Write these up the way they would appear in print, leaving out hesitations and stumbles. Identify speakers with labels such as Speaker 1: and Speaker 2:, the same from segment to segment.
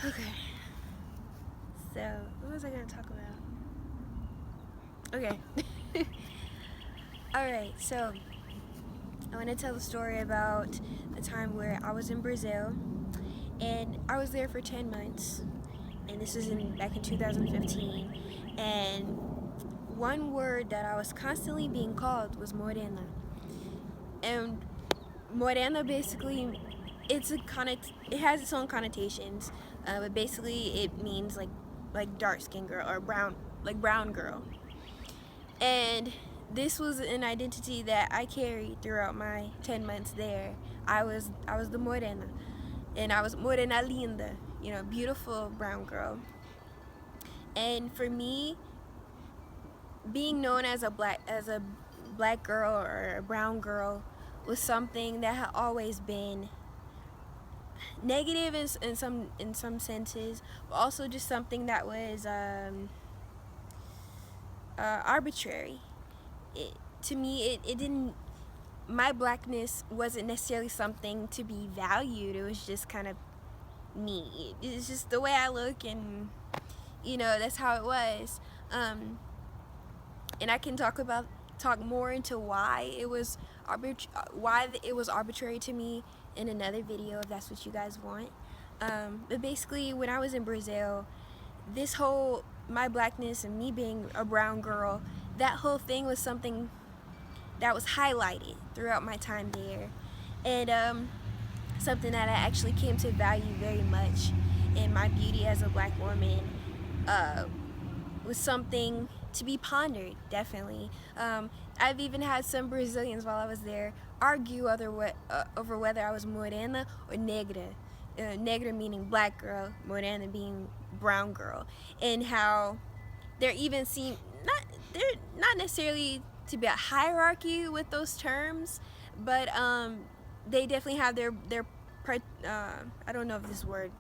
Speaker 1: Okay. So, what was I going to talk about? Okay. Alright, so I want to tell the story about the time where I was in Brazil, and I was there for 10 months, and this was back in 2015, and one word that I was constantly being called was Morena. And Morena basically, it has its own connotations, but basically it means like dark skinned girl or brown girl. And this was an identity that I carried throughout my 10 months there. I was the Morena, and I was Morena linda, beautiful brown girl. And for me, being known as a black girl or a brown girl was something that had always been negative in some senses, but also just something that was arbitrary. To me, it didn't. My blackness wasn't necessarily something to be valued. It was just kind of me. It's just the way I look, and that's how it was. And I can talk more into why it was arbitrary to me in another video if that's what you guys want. But basically, when I was in Brazil, this whole my blackness and me being a brown girl, that whole thing was something that was highlighted throughout my time there, and something that I actually came to value very much. And my beauty as a black woman was something to be pondered, definitely. I've even had some Brazilians while I was there argue over whether I was morena or negra. Negra meaning black girl, morena being brown girl, and how they're not necessarily to be a hierarchy with those terms, but they definitely have their I don't know if this word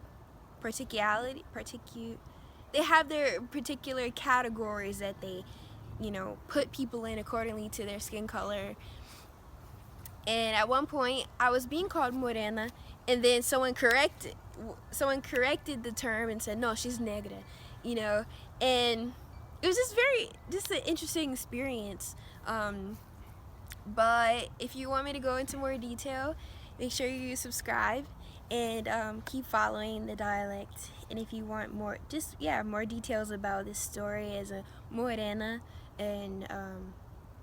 Speaker 1: they have their particular categories that they put people in accordingly to their skin color. And at one point I was being called morena, and then someone corrected the term and said no, she's negra, and it was just an interesting experience. But if you want me to go into more detail, make sure you subscribe and keep following the dialect. And if you want more details about this story as a morena, and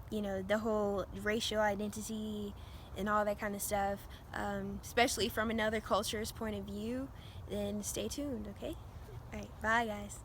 Speaker 1: the whole racial identity and all that kind of stuff, especially from another culture's point of view, then stay tuned. Okay, all right, bye guys.